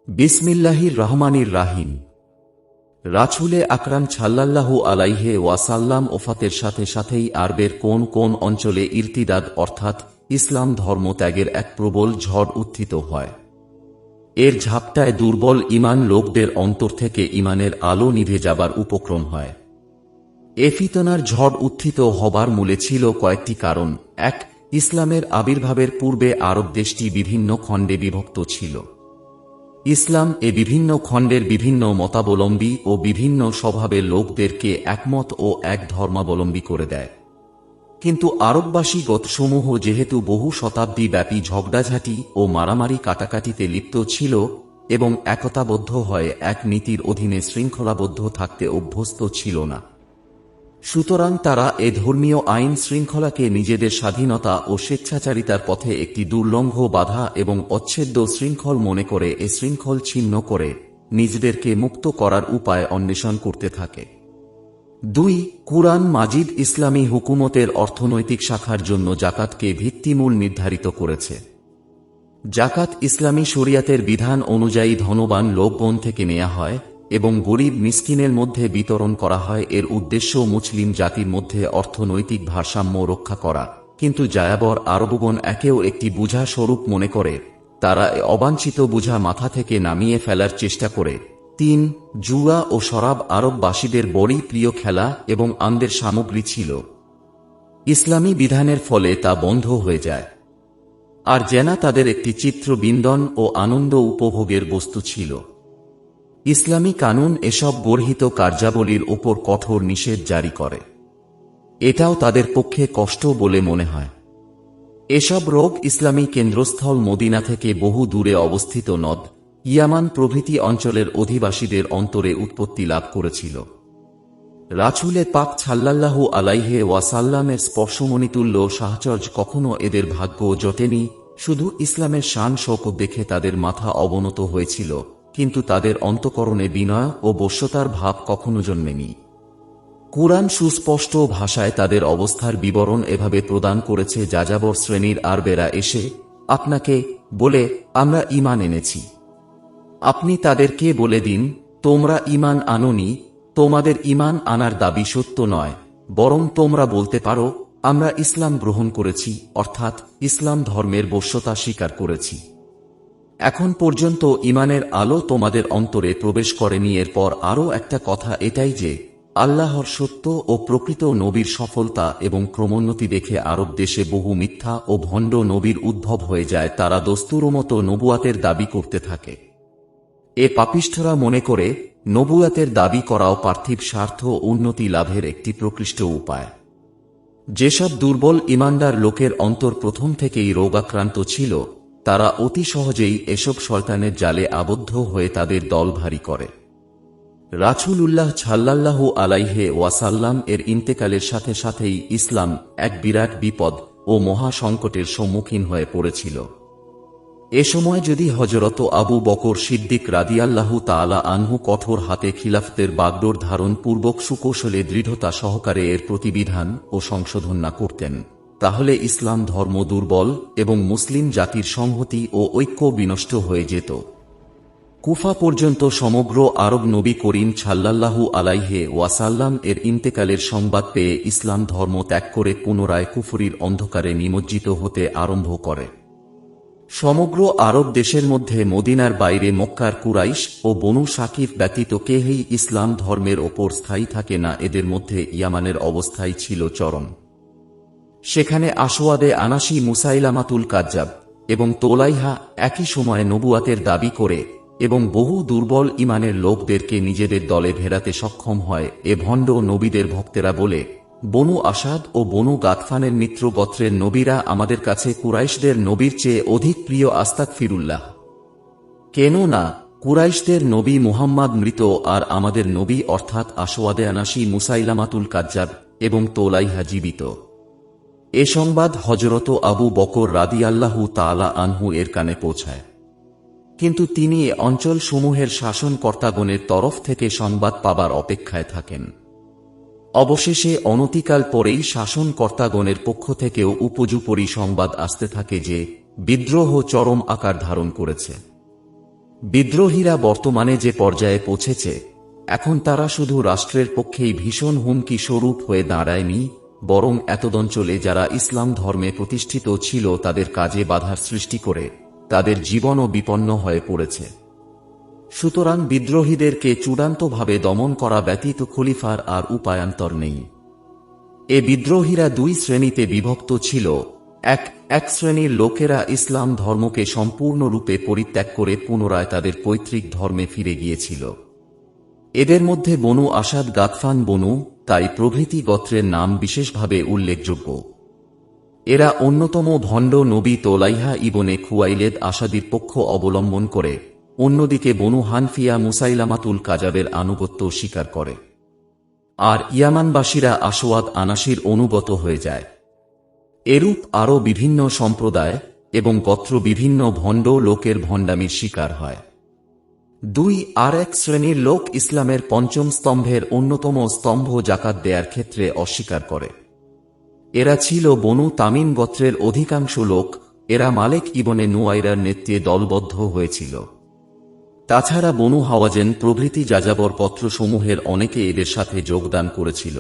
বিসমিল্লাহির রহমানির রাহিম। রাসূলে আকরাম সাল্লাল্লাহু আলাইহি ওয়াসাল্লাম ওফাতের সাথে সাথেই আরবের কোন কোন অঞ্চলে ইরতিদাদ অর্থাৎ ইসলাম ধর্ম ত্যাগের এক প্রবল ঝড় উত্থিত হয়। এর ঝাপটায় দুর্বল ঈমান লোকদের অন্তর থেকে ঈমানের আলো নিভে যাবার উপক্রম হয়। এ ফিতনার ঝড় উত্থিত হবার মূলে ছিল কয়েকটি কারণ। এক, ইসলামের আবির্ভাবের পূর্বে আরব দেশটি বিভিন্ন খণ্ডে বিভক্ত ছিল। ইসলাম বিভিন্ন খণ্ডের বিভিন্ন মতাবলম্বী ও বিভিন্ন স্বভাবের লোকদেরকে একমত ও এক ধর্মাবলম্বী করে দেয়। কিন্তু আরববাসী গোত্রসমূহ যেহেতু বহু শতাব্দী ব্যাপী ঝগড়াঝাঁটি ও মারামারি কাটাকাটিতে লিপ্ত ছিল এবং একতাবদ্ধ হয়ে এক নীতির অধীনে শৃঙ্খলাবদ্ধ থাকতে অভ্যস্ত ছিল না, সুতরাং তারা এ ধর্মীয় আইন শৃঙ্খলাকে নিজেদের স্বাধীনতা ও স্বেচ্ছাচারিতার পথে একটি দুর্লঙ্ঘ বাধা এবং অচ্ছেদ্য শৃঙ্খল মনে করে এ শৃঙ্খল ছিন্ন করে নিজেদেরকে মুক্ত করার উপায় অন্বেষণ করতে থাকে। ২. কুরআন মাজিদ ইসলামী হুকুমতের অর্থনৈতিক শাখার জন্য জাকাতকে ভিত্তিমূল নির্ধারিত করেছে। জাকাত ইসলামী শরিয়াতের বিধান অনুযায়ী ধনবান লোকগণ থেকে নেওয়া হয় এবং গরিব মিসকিনের মধ্যে বিতরণ করা হয়। এর উদ্দেশ্য মুসলিম জাতির মধ্যে অর্থনৈতিক ভারসাম্য রক্ষা করা, কিন্তু যাযাবর আরবগণ একেও একটি বোঝা স্বরূপ মনে করে তারা অবাঞ্ছিত বোঝা মাথা থেকে নামিয়ে ফেলার চেষ্টা করে। ৩. জুয়া ও শরাব আরববাসীদের বড়ই প্রিয় খেলা এবং আনন্দের সামগ্রী ছিল। ইসলামী বিধানের ফলে তা বন্ধ হয়ে যায়, আর জেনা তাদের একটি চিত্র বিনোদন ও আনন্দ উপভোগের বস্তু ছিল। ইসলামী কানুন এসব গর্হিত কার্যাবলীর ওপর কঠোর নিষেধ জারি করে। এটাও তাদের পক্ষে কষ্ট বলে মনে হয়। এসব রোগ ইসলামী কেন্দ্রস্থল মদিনা থেকে বহু দূরে অবস্থিত নদ, ইয়ামান প্রভৃতি অঞ্চলের অধিবাসীদের অন্তরে উৎপত্তি লাভ করেছিল। রাসূলে পাক সাল্লাল্লাহু আলাইহি ওয়াসাল্লামের স্পর্শমণিতুল্য সাহচর্য কখনো এদের ভাগ্য জোটেনি। শুধু ইসলামের শান শওকত দেখে তাদের মাথা অবনত হয়েছিল, কিন্তু তাদের অন্তঃকরণে বিনয় ও বশ্যতার ভাব কখনো জন্মেনি। কুরআন সুস্পষ্ট ভাষায় তাদের অবস্থার বিবরণ এভাবে প্রদান করেছে: যাযাবর শ্রেণীর আরবেরা এসে আপনাকে বলে, আমরা ঈমান এনেছি। আপনি তাদেরকে বলে দিন, তোমরা ঈমান আনোনি, তোমাদের ঈমান আনার দাবি সত্য নয়, বরং তোমরা বলতে পারো, আমরা ইসলাম গ্রহণ করেছি, অর্থাৎ ইসলাম ধর্মের বশ্যতা স্বীকার করেছি। এখন পর্যন্ত ঈমানের আলো তোমাদের অন্তরে প্রবেশ করেনি। এরপর আরও একটা কথা এটাই যে, আল্লাহর সত্য ও প্রকৃত নবীর সফলতা এবং ক্রমোন্নতি দেখে আরব দেশে বহু মিথ্যা ও ভণ্ড নবীর উদ্ভব হয়ে যায়। তারা দস্তুরমতো নবুয়াতের দাবি করতে থাকে। এ পাপিষ্ঠরা মনে করে নবুয়াতের দাবি করাও পার্থিব স্বার্থ ও উন্নতি লাভের একটি প্রকৃষ্ট উপায়। যেসব দুর্বল ঈমানদার লোকের অন্তর প্রথম থেকেই রোগাক্রান্ত ছিল, তারা অতি সহজেই এসব শয়তানের জালে আবদ্ধ হয়ে তাদের দল ভারী করে। রাসূলুল্লাহ সাল্লাল্লাহু আলাইহি ওয়াসাল্লাম এর ইন্তেকালের সাথে সাথেই ইসলাম এক বিরাট বিপদ ও মহা সংকটের সম্মুখীন হয়ে পড়েছিল। এ সময় যদি হযরত আবু বকর সিদ্দিক রাদিয়াল্লাহু তাআলা আনহু কঠোর হাতে খিলাফতের বাগডোর ধারণ পূর্বক সুকৌশলে দৃঢ়তা সহকারে এর প্রতিবিধান ও সংশোধন না করতেন, তাহলে ইসলাম ধর্ম দুর্বল এবং মুসলিম জাতির সংহতি ও ঐক্য বিনষ্ট হয়ে যেত। কুফা পর্যন্ত সমগ্র আরব নবী করিম সাল্লাল্লাহু আলাইহি ওয়াসাল্লাম এর ইন্তেকালের সংবাদ পেয়ে ইসলাম ধর্ম ত্যাগ করে পুনরায় কুফরির অন্ধকারে নিমজ্জিত হতে আরম্ভ করে। সমগ্র আরব দেশের মধ্যে মদিনার বাইরে মক্কার কুরাইশ ও বনু সাকিফ ব্যতীত কেহই ইসলাম ধর্মের ওপর স্থায়ী থাকে না। এদের মধ্যে ইয়ামানের অবস্থাই ছিল চরম। সেখানে আসওয়াদে আনাসি, মুসাইলামাতুল কাজ্জাব এবং তোলাইহা একই সময়ে নবুয়াতের দাবি করে এবং বহু দুর্বল ঈমানের লোকদেরকে নিজেদের দলে ভেড়াতে সক্ষম হয়। এ ভণ্ড নবীদের ভক্তেরা বলে, বনু আসাদ ও বনু গাতফানের মিত্র গোত্রের নবীরা আমাদের কাছে কুরাইশদের নবীর চেয়ে অধিক প্রিয়। আস্তাগফিরুল্লাহ। কেন না, কুরাইশদের নবী মুহাম্মদ মৃত আর আমাদের নবী অর্থাৎ আসওয়াদে আনাসি, মুসাইলামাতুল কাজ্জাব এবং তোলাইহা জীবিত। এ সংবাদ হযরত আবু বকর রাদিয়াল্লাহু তাআলা আনহু এর কানে পৌঁছায়, কিন্তু তিনি এ অঞ্চল সমূহের শাসনকর্তাগণের তরফ থেকে সংবাদ পাবার অপেক্ষায় থাকেন। অবশেষে অনতিকাল পরেই শাসনকর্তাগণের পক্ষ থেকেও উপযুপরি সংবাদ আসতে থাকে যে বিদ্রোহ চরম আকার ধারণ করেছে। বিদ্রোহীরা বর্তমানে যে পর্যায়ে পৌঁছেছে, এখন তারা শুধু রাষ্ট্রের পক্ষেই ভীষণ হুমকি স্বরূপ হয়ে দাঁড়ায়নি, বরং এতদঞ্চলে যারা ইসলাম ধর্মে প্রতিষ্ঠিত ছিল তাদের কাজে বাধার সৃষ্টি করে তাদের জীবনও বিপন্ন হয়ে পড়েছে। সুতরাং বিদ্রোহীদেরকে চূড়ান্তভাবে দমন করা ব্যতীত খলিফার আর উপায়ান্তর নেই। এ বিদ্রোহীরা দুই শ্রেণীতে বিভক্ত ছিল। এক শ্রেণীর লোকেরা ইসলাম ধর্মকে সম্পূর্ণরূপে পরিত্যাগ করে পুনরায় তাদের পৈতৃক ধর্মে ফিরে গিয়েছিল। এদের মধ্যে বনু আসাদ, গাতফান, বনু তাই প্রভৃতি গোত্রের নাম বিশেষভাবে উল্লেখযোগ্য। এরা অন্যতম ভণ্ড নবী তোলাইহা ইবনে খুয়াইলেদ আসাদির পক্ষ অবলম্বন করে, অন্যদিকে বনু হানফিয়া মুসাইলামাতুল কাজাবের আনুগত্য স্বীকার করে, আর ইয়ামানবাসীরা আসওয়াদ আনাসির অনুগত হয়ে যায়। এরূপ আরও বিভিন্ন সম্প্রদায় এবং গোত্র বিভিন্ন ভণ্ড লোকের ভণ্ডামির শিকার হয়। আর এক শ্রেণীর লোক ইসলামের পঞ্চম স্তম্ভের অন্যতম স্তম্ভ জাকাত দেয়ার ক্ষেত্রে অস্বীকার করে। এরা ছিল বনু তামিম গোত্রের অধিকাংশ লোক। এরা মালেক ইবনে নুয়াইরার নেতৃত্বে দলবদ্ধ হয়েছিল। তাছাড়া বনু হাওয়াজেন প্রভৃতি যাযাবর পত্রসমূহের অনেকে এদের সাথে যোগদান করেছিল।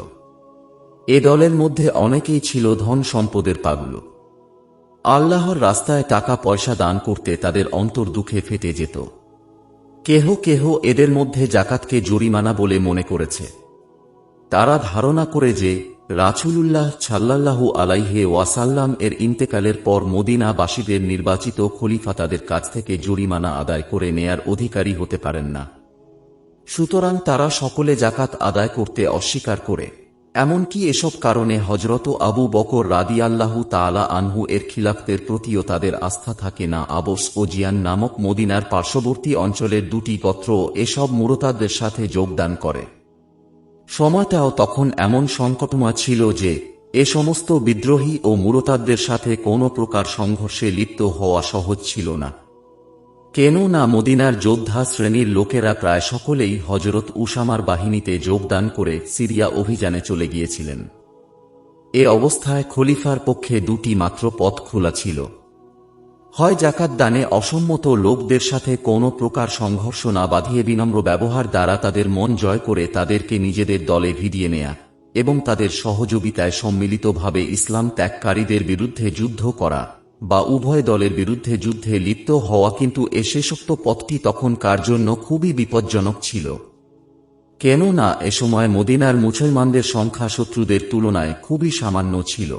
এ দলের মধ্যে অনেকেই ছিল ধন সম্পদের পাগল। আল্লাহর রাস্তায় টাকা পয়সা দান করতে তাদের অন্তর দুঃখে ফেটে যেত। কেহ কেহ এদের মধ্যে জাকাতকে জরিমানা বলে মনে করেছে। তারা ধারণা করে যে রাসূলুল্লাহ সাল্লাল্লাহু আলাইহি ওয়াসাল্লাম এর ইন্তেকালের পর মদিনাবাসীদের নির্বাচিত খলিফা তাদের কাছ থেকে জরিমানা আদায় করে নেয়ার অধিকারী হতে পারেন না। সুতরাং তারা সকলে জাকাত আদায় করতে অস্বীকার করে। এমনকি এসব কারণে হযরত আবু বকর রাদিয়াল্লাহু তাআলা আনহু এর খিলাফতের প্রতিও তাদের আস্থা থাকে না। আবস ও জিয়ান নামক মদিনার পার্শ্ববর্তী অঞ্চলের দুটি গোত্র এসব মুরতাদদের সাথে যোগদান করে। সময়টাও তখন এমন সংকটময় ছিল যে এ সমস্ত বিদ্রোহী ও মুরতাদদের সাথে কোনো প্রকার সংঘর্ষে লিপ্ত হওয়া সহজ ছিল না। কেননা মদিনার যোদ্ধা শ্রেণীর লোকেরা প্রায় সকলেই হযরত উসামার বাহিনীতে যোগদান করে সিরিয়া অভিযানে চলে গিয়েছিলেন। এ অবস্থায় খলিফার পক্ষে দুটি মাত্র পথ খোলা ছিল। হয় জাকাত দানে অসম্মত লোকদের সাথে কোনো প্রকার সংঘর্ষ না বাঁধিয়ে বিনম্র ব্যবহার দ্বারা তাদের মন জয় করে তাদেরকে নিজেদের দলে ভিড়িয়ে নেয়া এবং তাদের সহযোগিতায় সম্মিলিতভাবে ইসলাম ত্যাগকারীদের বিরুদ্ধে যুদ্ধ করা, বা উভয় দলের বিরুদ্ধে যুদ্ধে লিপ্ত হওয়া। কিন্তু এ শেষোক্ত পথটি তখনকার জন্য খুবই বিপজ্জনক ছিল। কেননা এ সময় মদিনার মুসলমানদের সংখ্যা শত্রুদের তুলনায় খুবই সামান্য ছিল।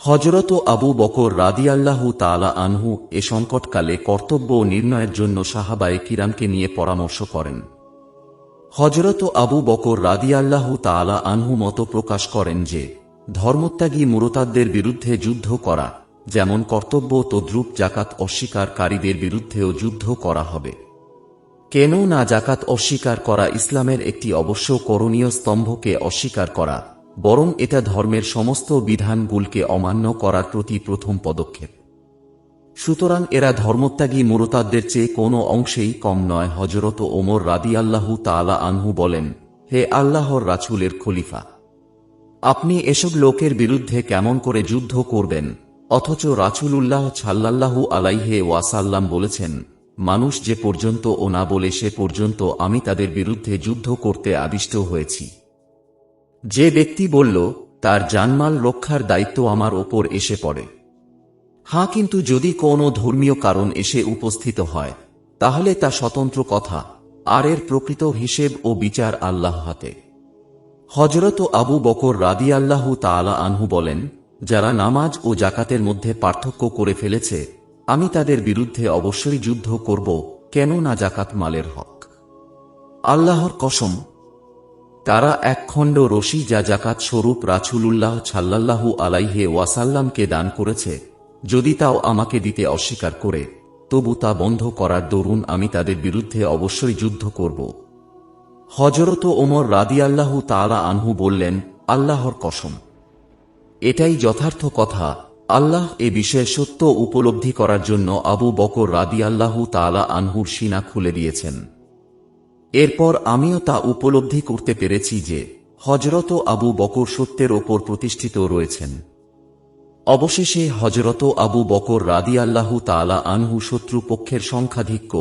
হযরত আবু বকর রাদিয়াল্লাহু তাআলা আনহু এ সংকটকালে কর্তব্য নির্ণয়ের জন্য সাহাবায়ে কিরামকে নিয়ে পরামর্শ করেন। হযরত আবু বকর রাদিয়াল্লাহু তাআলা আনহু মত প্রকাশ করেন যে ধর্মত্যাগী মুরতাদদের বিরুদ্ধে যুদ্ধ করা যেমন কর্তব্য, তদ্রূপ জাকাত অস্বীকারীদের বিরুদ্ধেও যুদ্ধ করা হবে। কেননা জাকাত অস্বীকার করা ইসলামের একটি অবশ্য করণীয় স্তম্ভকে অস্বীকার করা, বরং এটা ধর্মের সমস্ত বিধানগুলোকে অমান্য করার প্রতি প্রথম পদক্ষেপ। সুতরাং এরা ধর্মত্যাগী মুরতাদদের চেয়ে কোনো অংশেই কম নয়। হযরত ওমর রাদিয়াল্লাহু তাআলা আনহু বলেন, হে আল্লাহর রাসূলের খলিফা, আপনি এসব লোকের বিরুদ্ধে কেমন করে যুদ্ধ করবেন, অথচ রাসূলুল্লাহ সাল্লাল্লাহু আলাইহি ওয়াসাল্লাম বলেছেন, মানুষ যে পর্যন্ত ও না বলে সে পর্যন্ত আমি তাদের বিরুদ্ধে যুদ্ধ করতে আদিষ্ট হয়েছি। যে ব্যক্তি বলল তার জানমাল রক্ষার দায়িত্ব আমার ওপর এসে পড়ে। হ্যাঁ, কিন্তু যদি কোনো ধর্মীয় কারণ এসে উপস্থিত হয় তাহলে তা স্বতন্ত্র কথা, আর এর প্রকৃত হিসেব ও বিচার আল্লাহ হাতে। হযরত আবু বকর রাদিয়াল্লাহু তাআলা আনহু বলেন, যারা নামাজ ও জাকাতের মধ্যে পার্থক্য করে ফেলেছে আমি তাদের বিরুদ্ধে অবশ্যই যুদ্ধ করব, কেননা জাকাত মালের হক। আল্লাহর কসম, তারা এক খণ্ড রশি যা জাকাত স্বরূপ রাসূলুল্লাহ সাল্লাল্লাহু আলাইহি ওয়াসাল্লামকে দান করেছে, যদি তাও আমাকে দিতে অস্বীকার করে, তবু তা বন্ধ করার দরুন আমি তাদের বিরুদ্ধে অবশ্যই যুদ্ধ করব। হযরত ওমর রাদিয়াল্লাহু তাআলা আনহু বললেন, আল্লাহর কসম, এটাই যথার্থ কথা। আল্লাহ এ বিষয়ে সত্য উপলব্ধি করার জন্য আবু বকর রাদিয়াল্লাহু তাআলা আনহুর সিনা খুলে দিয়েছেন। এরপর আমিও তা উপলব্ধি করতে পেরেছি যে হযরত আবু বকর সত্যের ওপর প্রতিষ্ঠিত রয়েছেন। অবশেষে হযরত আবু বকর রাদিয়াল্লাহু তাআলা আনহু শত্রু পক্ষের সংখ্যাধিক্য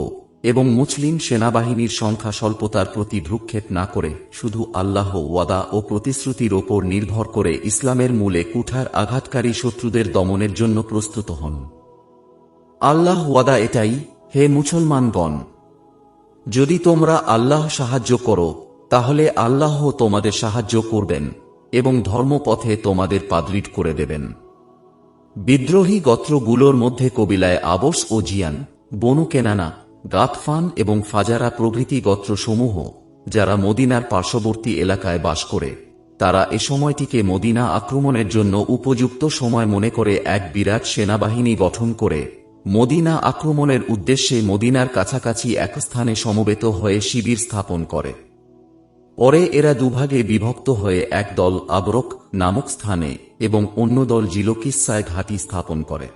এবং মুসলিম সেনাবাহিনীর সংখ্যা স্বল্পতার প্রতি ভ্রুক্ষেপ না করে শুধু আল্লাহ ওয়াদা ও প্রতিশ্রুতির ওপর নির্ভর করে ইসলামের মূলে কুঠার আঘাতকারী শত্রুদের দমনের জন্য প্রস্তুত হন। আল্লাহ ওয়াদা এটাই, হে মুসলমানগণ, যদি তোমরা আল্লাহ সাহায্য করো তাহলে আল্লাহ তোমাদের সাহায্য করবেন এবং ধর্মপথে তোমাদের পাদৃঢ় করে দেবেন। বিদ্রোহী গোত্রগুলোর মধ্যে কবিলায় আবস ও জিয়ান, বনু কেনানা, গাতফান এবং ফাজারা প্রভৃতি গোত্রসমূহ, যারা মদিনার পার্শ্ববর্তী এলাকায় বাস করে, তারা এ সময়টিকে মদিনা আক্রমণের জন্য উপযুক্ত সময় মনে করে এক বিরাট সেনাবাহিনী গঠন করে মদিনা আক্রমণের উদ্দেশ্যে মদিনার কাছাকাছি এক স্থানে সমবেত হয়ে শিবির স্থাপন করে। পরে এরা দুভাগে বিভক্ত হয়ে এক দল আবরক নামক স্থানে এবং অন্য দল জিলোকিসায় ঘাঁটি স্থাপন করে।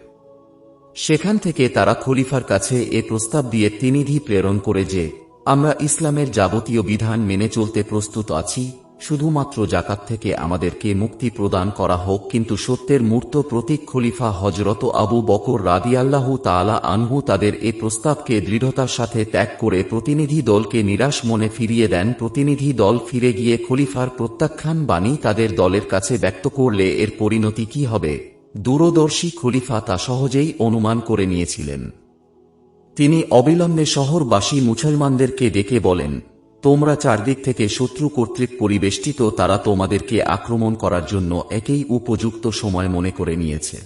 সেখান থেকে তারা খলিফার কাছে এ প্রস্তাব দিয়ে তিনিধি প্রেরণ করে যে, আমরা ইসলামের যাবতীয় বিধান মেনে চলতে প্রস্তুত আছি, শুধুমাত্র জাকাত থেকে আমাদেরকে মুক্তি প্রদান করা হোক। কিন্তু সত্যের মূর্ত প্রতীক খলিফা হযরত আবু বকর রাদিয়াল্লাহু তাআলা আনহু তাদের এ প্রস্তাবকে দৃঢ়তার সাথে ত্যাগ করে প্রতিনিধি দলকে নিরাশ মনে ফিরিয়ে দেন। প্রতিনিধি দল ফিরে গিয়ে খলিফার প্রত্যাখ্যান বাণী তাদের দলের কাছে ব্যক্ত করলে এর পরিণতি কি হবে, দূরদর্শী খলিফা তা সহজেই অনুমান করে নিয়েছিলেন। তিনি অবিলম্বে শহরবাসী মুসলমানদেরকে ডেকে বলেন, তোমরা চারদিক থেকে শত্রু কর্তৃক পরিবেষ্টিত, তারা তোমাদেরকে আক্রমণ করার জন্য একেই উপযুক্ত সময় মনে করে নিয়েছে।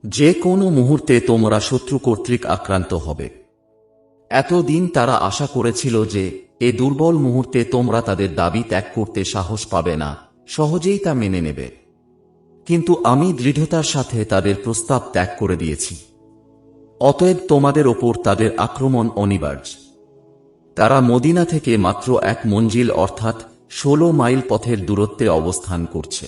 যে কোনো মুহূর্তে তোমরা শত্রু কর্তৃক আক্রান্ত হবে। এতদিন তারা আশা করেছিল যে এ দুর্বল মুহূর্তে তোমরা তাদের দাবি ত্যাগ করতে সাহস পাবে না, সহজেই তা মেনে নেবে। কিন্তু আমি দৃঢ়তার সাথে তাদের প্রস্তাব ত্যাগ করে দিয়েছি। অতএব তোমাদের ওপর তাদের আক্রমণ অনিবার্য। তারা মদিনা থেকে মাত্র এক মঞ্জিল অর্থাৎ 16 মাইল পথের দূরত্বে অবস্থান করছে।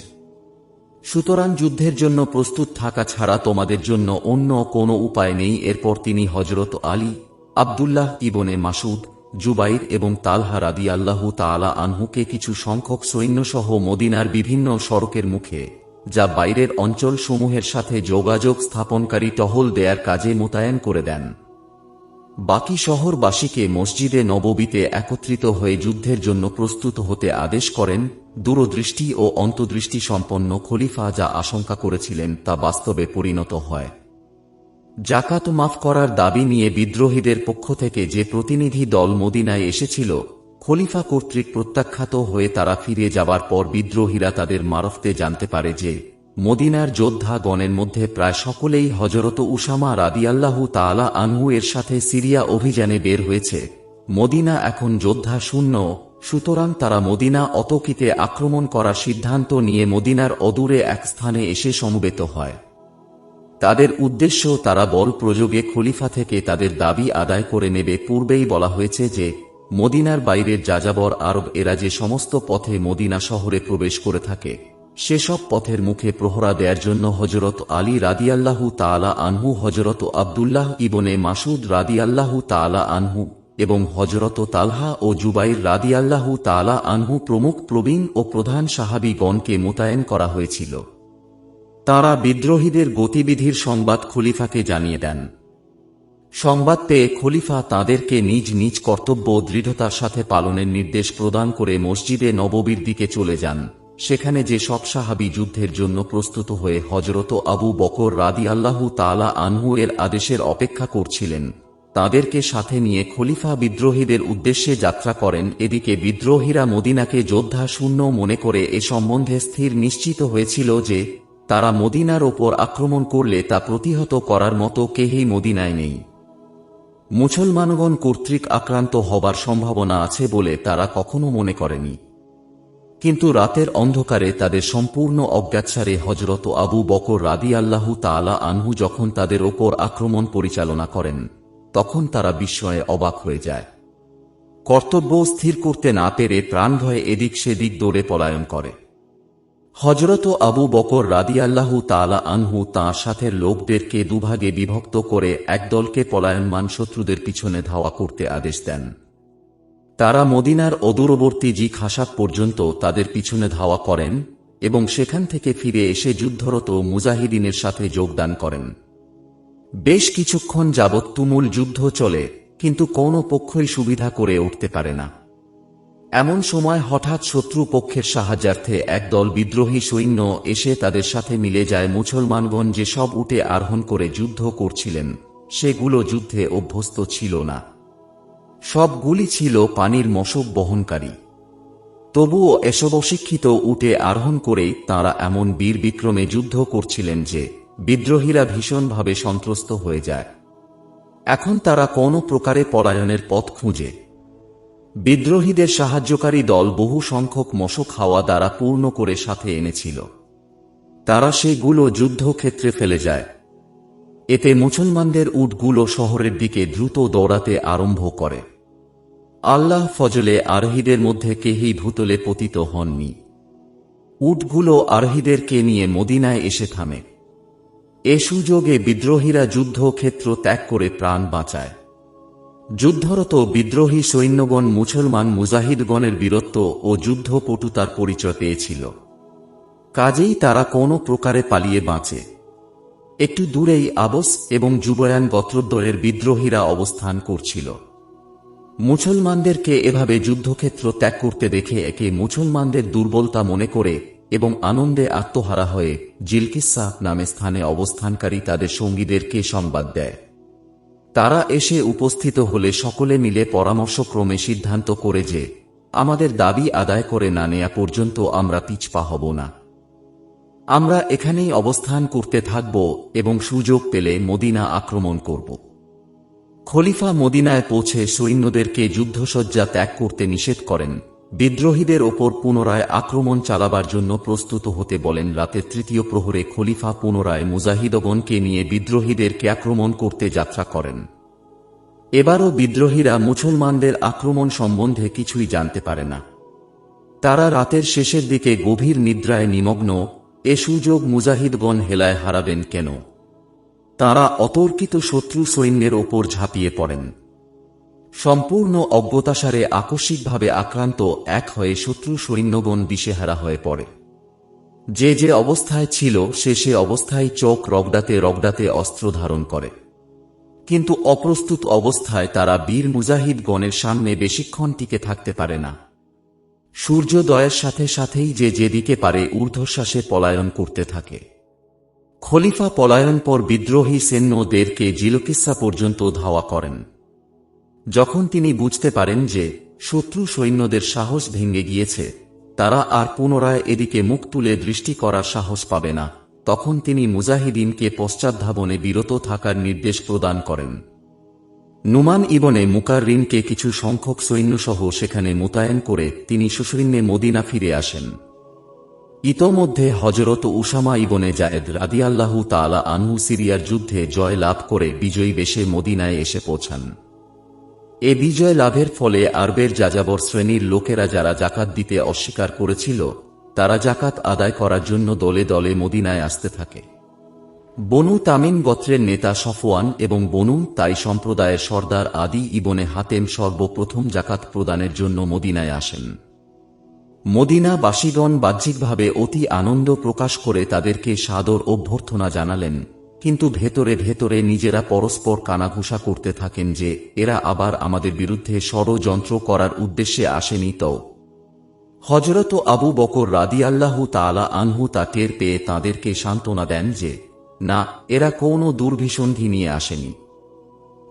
সুতরাং যুদ্ধের জন্য প্রস্তুত থাকা ছাড়া তোমাদের জন্য অন্য কোনো উপায় নেই। এরপর তিনি হযরত আলী, আব্দুল্লাহ ইবনে মাসুদ, জুবাইর এবং তালহা রাদিয়াল্লাহু তাআলা আনহুকে কিছু সংখ্যক সৈন্যসহ মদিনার বিভিন্ন সড়কের মুখে, যা বাইরের অঞ্চলসমূহের সাথে যোগাযোগ স্থাপনকারী টহল দেয়ার কাজে মোতায়েন করে দেন। বাকি শহরবাসীকে মসজিদে নববীতে একত্রিত হয়ে যুদ্ধের জন্য প্রস্তুত হতে আদেশ করেন। দূরদৃষ্টি ও অন্তর্দৃষ্টি সম্পন্ন খলিফা যা আশঙ্কা করেছিলেন তা বাস্তবে পরিণত হয়। জাকাত মাফ করার দাবি নিয়ে বিদ্রোহীদের পক্ষ থেকে যে প্রতিনিধি দল মদিনায় এসেছিল, খলিফা কর্তৃক প্রত্যাখ্যাত হয়ে তারা ফিরে যাবার পর বিদ্রোহীরা তাদের মারফতে জানতে পারে যে মদিনার যোদ্ধাগণের মধ্যে প্রায় সকলেই হযরত উসামা রাদিয়াল্লাহু তাআলা আনহু এর সাথে সিরিয়া অভিযানে বের হয়েছে। মদিনা এখন যোদ্ধা শূন্য, সুতরাং তারা মদিনা অতকিতে আক্রমণ করার সিদ্ধান্ত নিয়ে মদিনার অদূরে এক স্থানে এসে সমবেত হয়। তাদের উদ্দেশ্য তারা বল প্রয়োগে খলিফা থেকে তাদের দাবি আদায় করে নেবে। পূর্বেই বলা হয়েছে যে মদিনার বাইরের যাযাবর আরব এরা যে সমস্ত পথে মদিনা শহরে প্রবেশ করে থাকে, সেসব পথের মুখে প্রহরা দেয়ার জন্য হযরত আলী রাদিয়াল্লাহু তাআলা আনহু, হযরত আব্দুল্লাহ ইবনে মাসুদ রাদিয়াল্লাহু তাআলা আনহু এবং হযরত তালহা ও জুবাইর রাদিয়াল্লাহু তাআলা আনহু প্রমুখ প্রবীণ ও প্রধান সাহাবীগণকে মোতায়েন করা হয়েছিল। তাঁরা বিদ্রোহীদের গতিবিধির সংবাদ খলিফাকে জানিয়ে দেন। সংবাদ পেয়ে খলিফা তাঁদেরকে নিজ নিজ কর্তব্য দৃঢ়তার সাথে পালনের নির্দেশ প্রদান করে মসজিদে নববীর দিকে চলে যান। সেখানে যে সব সাহাবী যুদ্ধের জন্য প্রস্তুত হয়ে হযরত আবু বকর রাদিয়াল্লাহু তাআলা আনহু এর আদেশের অপেক্ষা করছিলেন, তাদেরকে সাথে নিয়ে খলিফা বিদ্রোহীদের উদ্দেশ্যে যাত্রা করেন। এদিকে বিদ্রোহীরা মদিনাকে যোদ্ধা শূন্য মনে করে এ সম্বন্ধে স্থির নিশ্চিত হয়েছিল যে তারা মদিনার ওপর আক্রমণ করলে তা প্রতিহত করার মতো কেহই মদিনায় নেই। মুসলমানগণ কর্তৃক আক্রান্ত হবার সম্ভাবনা আছে বলে তারা কখনো মনে করেনি। কিন্তু রাতের অন্ধকারে তাদের সম্পূর্ণ অজ্ঞাতসারে হযরত আবু বকর রাদিয়াল্লাহু তাআলা আনহু যখন তাদের ওপর আক্রমণ পরিচালনা করেন, তখন তারা বিস্ময়ে অবাক হয়ে যায়। কর্তব্য স্থির করতে না পেরে প্রাণভয়ে এদিক সেদিক দৌড়ে পলায়ন করে। হযরত আবু বকর রাদিয়াল্লাহু তাআলা আনহু তাঁর সাথের লোকদেরকে দুভাগে বিভক্ত করে একদলকে পলায়নমান শত্রুদের পিছনে ধাওয়া করতে আদেশ দেন। তারা মদিনার অদূরবর্তী জি খাসাব পর্যন্ত তাদের পিছনে ধাওয়া করেন এবং সেখান থেকে ফিরে এসে যুদ্ধরত মুজাহিদিনের সাথে যোগদান করেন। বেশ কিছুক্ষণ যাবৎ তুমুল যুদ্ধ চলে কিন্তু কোনো পক্ষই সুবিধা করে উঠতে পারে না। এমন সময় হঠাৎ শত্রু পক্ষের সাহায্যার্থে একদল বিদ্রোহী সৈন্য এসে তাদের সাথে মিলে যায়। মুসলমানগণ যে সব উটে আরোহণ করে যুদ্ধ করছিলেন সেগুলো যুদ্ধে অভ্যস্ত ছিল না, সবগুলি ছিল পানির মশক বহনকারী। তবুও এসব অশিক্ষিত উটে আরোহণ করেই তাঁরা এমন বীর বিক্রমে যুদ্ধ করছিলেন যে বিদ্রোহীরা ভীষণভাবে সন্ত্রস্ত হয়ে যায়। এখন তারা কোনো প্রকারে পলায়নের পথ খুঁজে। বিদ্রোহীদের সাহায্যকারী দল বহু সংখ্যক মশক হাওয়া দ্বারা পূর্ণ করে সাথে এনেছিল। তারা সেগুলো যুদ্ধক্ষেত্রে ফেলে যায়। এতে মুসলমানদের উটগুলো শহরের দিকে দ্রুত দৌড়াতে আরম্ভ করে। আল্লাহ ফজলে আরোহীদের মধ্যে কেহই ভূতলে পতিত হননি। উটগুলো আরোহীদেরকে নিয়ে মদিনায় এসে থামে। এ সুযোগে বিদ্রোহীরা যুদ্ধক্ষেত্র ত্যাগ করে প্রাণ বাঁচায়। যুদ্ধরত বিদ্রোহী সৈন্যগণ মুসলমান মুজাহিদগণের বীরত্ব ও যুদ্ধপটুতার পরিচয় পেয়েছিল, কাজেই তারা কোনো প্রকারে পালিয়ে বাঁচে। একটু দূরেই আবস এবং জুবয়ান গোত্রদ্বয়ের বিদ্রোহীরা অবস্থান করছিল। মুসলমানদেরকে এভাবে যুদ্ধক্ষেত্র ত্যাগ করতে দেখে একে মুসলমানদের দুর্বলতা মনে করে এবং আনন্দে আত্মহারা হয়ে জিলকিসা নামে স্থানে অবস্থানকারী তাদের সঙ্গীদেরকে সংবাদ দেয়। তারা এসে উপস্থিত হলে সকলে মিলে পরামর্শক্রমে সিদ্ধান্ত করে যে আমাদের দাবি আদায় করে না নেয়া পর্যন্ত আমরা পিছপা হব না। আমরা এখানেই অবস্থান করতে থাকব এবং সুযোগ পেলে মদিনা আক্রমণ করব। খলিফা মদিনায় পৌঁছে সৈন্যদেরকে যুদ্ধসজ্জা ত্যাগ করতে নিষেধ করেন। বিদ্রোহীদের ওপর পুনরায় আক্রমণ চালাবার জন্য প্রস্তুত হতে বলেন। রাতের তৃতীয় প্রহরে খলিফা পুনরায় মুজাহিদগণকে নিয়ে বিদ্রোহীদেরকে আক্রমণ করতে যাত্রা করেন। এবারও বিদ্রোহীরা মুসলমানদের আক্রমণ সম্বন্ধে কিছুই জানতে পারে না। তারা রাতের শেষের দিকে গভীর নিদ্রায় নিমগ্ন। এ সুযোগ মুজাহিদগণ হেলায় হারাবেন কেন? তারা অতর্কিত শত্রু সৈন্যের ওপর ঝাঁপিয়ে পড়েন। সম্পূর্ণ অজ্ঞতাসারে আকস্মিকভাবে আক্রান্ত এক হয়ে শত্রু সৈন্যগণ দিশেহারা হয়ে পড়ে। যে যে অবস্থায় ছিল সে অবস্থায় চোখ রগডাতে রগডাতে অস্ত্র ধারণ করে। কিন্তু অপ্রস্তুত অবস্থায় তারা বীর মুজাহিদগণের সামনে বেশিক্ষণ টিকে থাকতে পারে না। সূর্যোদয়ের সাথে সাথেই যে যেদিকে পারে ঊর্ধ্বশ্বাসে পলায়ন করতে থাকে। খলিফা পলায়ন পর বিদ্রোহী সৈন্যদেরকে জিলকিসা পর্যন্ত ধাওয়া করেন। যখন তিনি বুঝতে পারেন যে শত্রু সৈন্যদের সাহস ভেঙে গিয়েছে, তারা আর পুনরায় এদিকে মুখ তুলে দৃষ্টি করার সাহস পাবে না, তখন তিনি মুজাহিদিনকে পশ্চাদ্ধাবনে বিরত থাকার নির্দেশ প্রদান করেন। নুমান ইবনে মুকাররিনকে কিছু সংখ্যক সৈন্যসহ সেখানে মোতায়েন করে তিনি সশরীরে মদিনা ফিরে আসেন। ইতোমধ্যে হযরত উসামা ইবনে জায়েদ রাদিয়াল্লাহু তাআলা আনহু সিরিয়ার যুদ্ধে জয় লাভ করে বিজয়ী বেশে মদিনায় এসে পৌঁছান। এ বিজয় লাভের ফলে আরবের যাযাবর শ্রেণীর লোকেরা যারা জাকাত দিতে অস্বীকার করেছিল, তারা জাকাত আদায় করার জন্য দলে দলে মদিনায় আসতে থাকে। বনু তামিম গোত্রের নেতা সফওয়ান এবং বনু তাই সম্প্রদায়ের সর্দার আদি ইবনে হাতেম সর্বপ্রথম জাকাত প্রদানের জন্য মদিনায় আসেন। মদিনাবাসীগণ বাহ্যিকভাবে অতি আনন্দ প্রকাশ করে তাদেরকে সাদর অভ্যর্থনা জানালেন, কিন্তু ভেতরে ভেতরে নিজেরা পরস্পর কানাঘুষা করতে থাকেন যে এরা আবার আমাদের বিরুদ্ধে ষড়যন্ত্র করার উদ্দেশ্যে আসেনি। তো হযরত আবু বকর রাদিয়াল্লাহু তাআলা আনহু তা টের পেয়ে তাঁদেরকে সান্ত্বনা দেন যে না, এরা কোনো দুর্ভিসন্ধি নিয়ে আসেনি।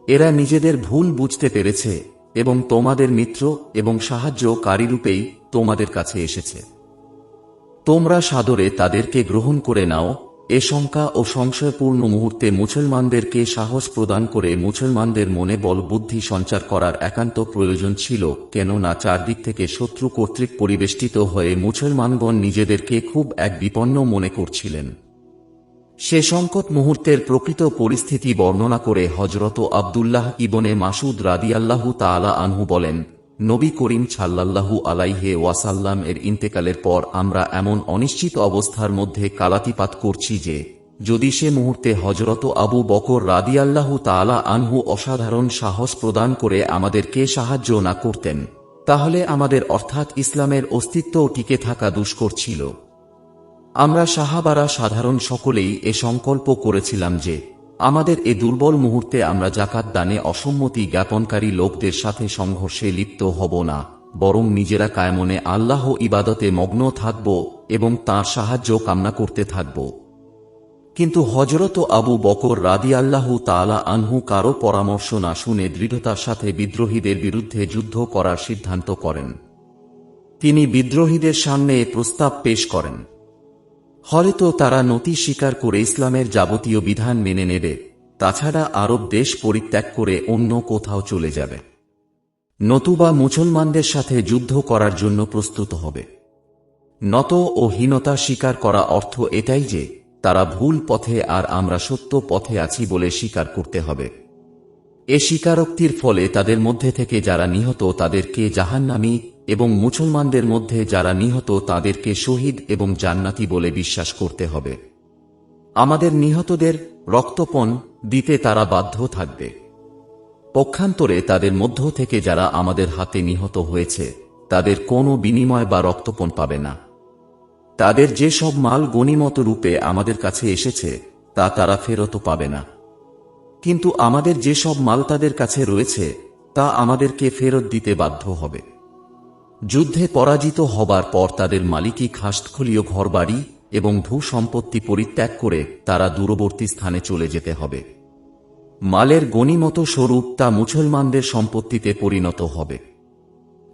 এরা নিজেদের ভুল বুঝতে পেরেছে এবং তোমাদের মিত্র এবং সাহায্যকারীরূপেই তোমাদের কাছে এসেছে। তোমরা সাদরে তাদেরকে গ্রহণ করে নাও। এ শঙ্কা ও সংশয়পূর্ণ মুহূর্তে মুসলমানদেরকে সাহস প্রদান করে মুসলমানদের মনে বল বুদ্ধি সঞ্চার করার একান্ত প্রয়োজন ছিল, কেননা চারদিক থেকে শত্রু কর্তৃক পরিবেষ্টিত হয়ে মুসলমানগণ নিজেদেরকে খুব এক বিপন্ন মনে করছিলেন। সে সংকট মুহূর্তের প্রকৃত পরিস্থিতি বর্ণনা করে হযরত আব্দুল্লাহ ইবনে মাসুদ রাদিয়াল্লাহু তাআলা আনহু বলেন, নবী করিম সাল্লাল্লাহু আলাইহি ওয়াসাল্লাম এর ইন্তেকালের পর আমরা এমন অনিশ্চিত অবস্থার মধ্যে কালাতিপাত করছি যে যদি সে মুহূর্তে হযরত আবু বকর রাদিয়াল্লাহু তাআলা আনহু অসাধারণ সাহস প্রদান করে আমাদেরকে সাহায্য না করতেন, তাহলে আমাদের অর্থাৎ ইসলামের অস্তিত্বও টিকে থাকা দুষ্কর ছিল। আমরা সাহাবারা সাধারণ সকলেই এ সংকল্প করেছিলাম যে আমাদের এ দুর্বল মুহূর্তে আমরা জাকাত দানে অসম্মতি জ্ঞাপনকারী লোকদের সাথে সংঘর্ষে লিপ্ত হব না, বরং নিজেরা কায়মনে আল্লাহ ইবাদতে মগ্ন থাকব এবং তাঁর সাহায্য কামনা করতে থাকব। কিন্তু হযরত আবু বকর রাদিয়াল্লাহু তাআলা আনহু কারো পরামর্শ না শুনে দৃঢ়তার সাথে বিদ্রোহীদের বিরুদ্ধে যুদ্ধ করার সিদ্ধান্ত করেন। তিনি বিদ্রোহীদের সামনে এ প্রস্তাব পেশ করেন, হয়তো তারা নতি স্বীকার করে ইসলামের যাবতীয় বিধান মেনে নেবে, তাছাড়া আরব দেশ পরিত্যাগ করে অন্য কোথাও চলে যাবে, নতুবা মুসলমানদের সাথে যুদ্ধ করার জন্য প্রস্তুত হবে। নত ও হীনতা স্বীকার করা অর্থ এটাই যে তারা ভুল পথে আর আমরা সত্য পথে আছি বলে স্বীকার করতে হবে। এ স্বীকারোক্তির ফলে তাদের মধ্যে থেকে যারা নিহত তাদেরকে জাহান্নামী এবং মুসলমানদের মধ্যে যারা নিহত তাদেরকে শহীদ এবং জান্নাতি বলে বিশ্বাস করতে হবে। আমাদের নিহতদের রক্তপণ দিতে তারা বাধ্য থাকবে। পক্ষান্তরে তাদের মধ্য থেকে যারা আমাদের হাতে নিহত হয়েছে তাদের কোনো বিনিময় বা রক্তপণ পাবে না। তাদের যে সব মাল গনিমত রূপে আমাদের কাছে এসেছে তা তারা ফেরত পাবে না, কিন্তু আমাদের যে সব মাল তাদের কাছে রয়েছে তা আমাদেরকে ফেরত দিতে বাধ্য হবে। যুদ্ধে পরাজিত হবার পর তাদের মালিকি খাসখলীয় ঘরবাড়ি এবং ভূ সম্পত্তি পরিত্যাগ করে তারা দূরবর্তী স্থানে চলে যেতে হবে। মালের গনিমত স্বরূপ তা মুসলমানদের সম্পত্তিতে পরিণত হবে।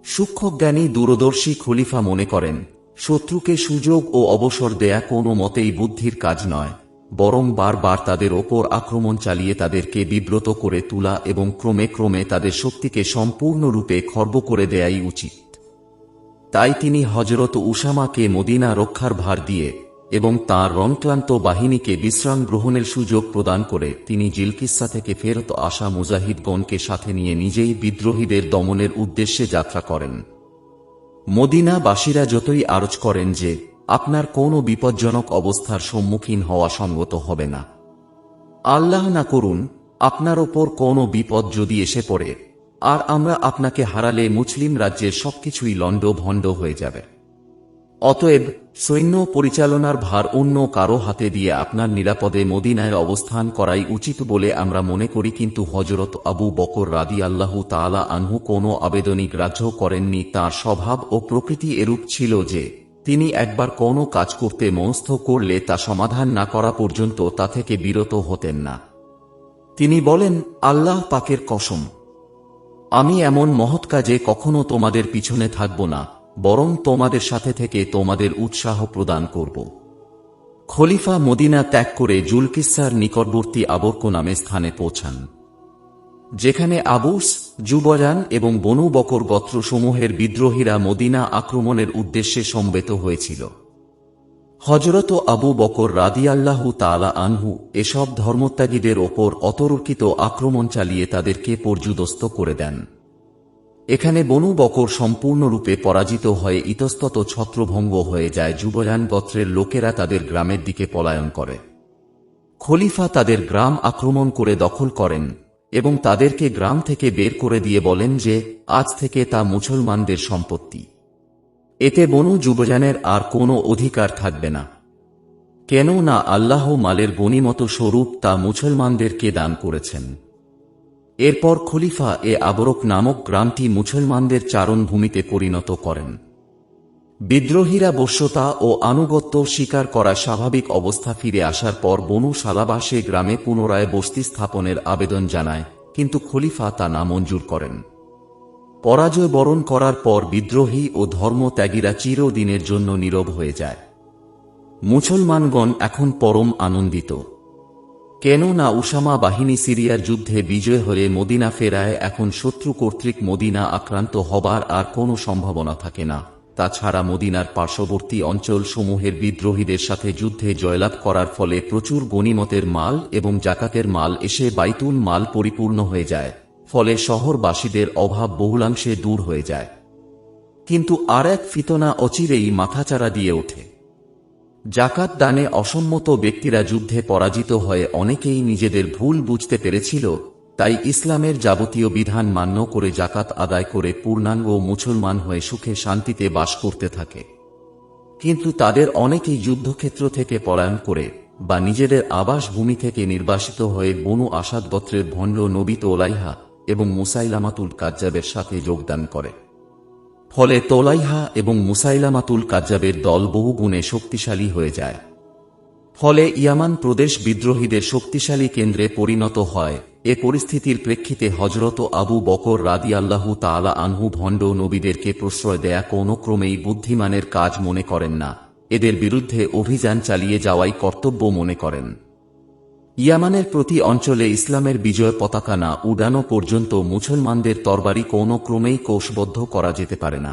সূক্ষ্মজ্ঞানী দূরদর্শী খলিফা মনে করেন, শত্রুকে সুযোগ ও অবসর দেয়া কোনো মতেই বুদ্ধির কাজ নয়, বরং বারবার তাদের ওপর আক্রমণ চালিয়ে তাদেরকে বিব্রত করে তোলা এবং ক্রমে ক্রমে তাদের শক্তিকে সম্পূর্ণরূপে খর্ব করে দেয়াই উচিত। তাই তিনি হযরত উসামাকে মদিনা রক্ষার ভার দিয়ে এবং তাঁর রণক্লান্ত বাহিনীকে বিশ্রাম গ্রহণের সুযোগ প্রদান করে তিনি জিলকিসা থেকে ফেরত আসা মুজাহিদগণকে সাথে নিয়ে নিজেই বিদ্রোহীদের দমনের উদ্দেশ্যে যাত্রা করেন। মদিনাবাসীরা যতই আরজ করেন যে আপনার কোনো বিপজ্জনক অবস্থার সম্মুখীন হওয়া সঙ্গত হবে না, আল্লাহ না করুন আপনার ওপর কোনো বিপদ যদি এসে পড়ে আর আমরা আপনাকে হারালে মুসলিম রাজ্যের সবকিছুই লণ্ডভণ্ড হয়ে যাবে, অতএব সৈন্য পরিচালনার ভার অন্য কারো হাতে দিয়ে আপনার নিরাপদে মদিনায় অবস্থান করাই উচিত বলে আমরা মনে করি। কিন্তু হযরত আবু বকর রাদিয়াল্লাহু তাআলা আনহু কোনো আবেদনই গ্রাহ্য করেননি। তাঁর স্বভাব ও প্রকৃতি এরূপ ছিল যে তিনি একবার কোনো কাজ করতে মনস্থ করলে তা সমাধান না করা পর্যন্ত তা থেকে বিরত হতেন না। তিনি বলেন, আল্লাহ পাকের কসম, আমি এমন মহৎ কাজে কখনো তোমাদের পিছনে থাকব না, বরং তোমাদের সাথে থেকে তোমাদের উৎসাহ প্রদান করব। খলিফা মদিনা ত্যাগ করে জুলকিসার নিকটবর্তী আবর্ক নামে স্থানে পৌঁছান, যেখানে আবুস, যুবরান এবং বনু বকর গোত্রসমূহের বিদ্রোহীরা মদিনা আক্রমণের উদ্দেশ্যে সমবেত হয়েছিল। হযরত আবু বকর রাদিয়াল্লাহু তাআলা আনহু এসব ধর্মত্যাগীদের ওপর অতর্কিত আক্রমণ চালিয়ে তাদেরকে পর্যুদস্ত করে দেন। এখানে বনু বকর সম্পূর্ণরূপে পরাজিত হয়ে ইতস্তত ছত্রভঙ্গ হয়ে যায়। যুবরান গোত্রের লোকেরা তাদের গ্রামের দিকে পলায়ন করে। খলিফা তাদের গ্রাম আক্রমণ করে দখল করেন এবং তাদেরকে গ্রাম থেকে বের করে দিয়ে বলেন যে আজ থেকে তা মুসলমানদের সম্পত্তি। এতে বনু যুবরানের আর কোনো অধিকার থাকবে না, কেননা আল্লাহ মালের গনিমত স্বরূপ তা মুসলমানদেরকে দান করেছেন। এরপর খলিফা এ আবরক নামক গ্রামটি মুসলমানদের চারণভূমিতে পরিণত করেন। বিদ্রোহীরা বশ্যতা ও আনুগত্য স্বীকার করা স্বাভাবিক অবস্থা ফিরে আসার পর বনু সালাবা সে গ্রামে পুনরায় বস্তি স্থাপনের আবেদন জানায়, কিন্তু খলিফা তা নামঞ্জুর করেন। পরাজয় বরণ করার পর বিদ্রোহী ও ধর্মত্যাগীরা চিরদিনের জন্য নীরব হয়ে যায়। মুসলমানগণ এখন পরম আনন্দিত, কেননা উসামা বাহিনী সিরিয়ার যুদ্ধে বিজয় হয়ে মদিনা ফেরায়। এখন শত্রু কর্তৃক মদিনা আক্রান্ত হবার আর কোনো সম্ভাবনা থাকে না। তাছাড়া মদিনার পার্শ্ববর্তী অঞ্চল সমূহের বিদ্রোহীদের সাথে যুদ্ধে জয়লাভ করার ফলে প্রচুর গনিমতের মাল এবং জাকাতের মাল এসে বাইতুল মাল পরিপূর্ণ হয়ে যায়, ফলে শহরবাসীদের অভাব বহুলাংশে দূর হয়ে যায়। কিন্তু আর এক ফিতনা অচিরেই মাথাচাড়া দিয়ে ওঠে। জাকাত দানে অসম্মত ব্যক্তিরা যুদ্ধে পরাজিত হয়ে অনেকেই নিজেদের ভুল বুঝতে পেরেছিল, তাই ইসলামের যাবতীয় বিধান মান্য করে জাকাত আদায় করে পূর্ণাঙ্গ মুসলমান হয়ে সুখে শান্তিতে বাস করতে থাকে। কিন্তু তাদের অনেকেই যুদ্ধক্ষেত্র থেকে পলায়ন করে বা নিজেদের আবাসভূমি থেকে নির্বাসিত হয়ে বনু আসাদ গোত্রের ভণ্ড নবী তোলাইহা এবং মুসাইলামাতুল কাজ্জাবের সাথে যোগদান করে। ফলে তোলাইহা এবং মুসাইলামাতুল কাজ্জাবের দল বহুগুণে শক্তিশালী হয়ে যায়। ফলে ইয়ামান প্রদেশ বিদ্রোহীদের শক্তিশালী কেন্দ্রে পরিণত হয়। এ পরিস্থিতির প্রেক্ষিতে হযরত আবু বকর রাদিয়াল্লাহু তাআলা আনহু ভণ্ড নবীদেরকে প্রশ্রয় দেয়া কোনো ক্রমেই বুদ্ধিমানের কাজ মনে করেন না, এদের বিরুদ্ধে অভিযান চালিয়ে যাওয়াই কর্তব্য মনে করেন। ইয়ামানের প্রতি অঞ্চলে ইসলামের বিজয় পতাকা না উড়ানো পর্যন্ত মুসলমানদের তরবারি কোনো ক্রমেই কোষবদ্ধ করা যেতে পারে না।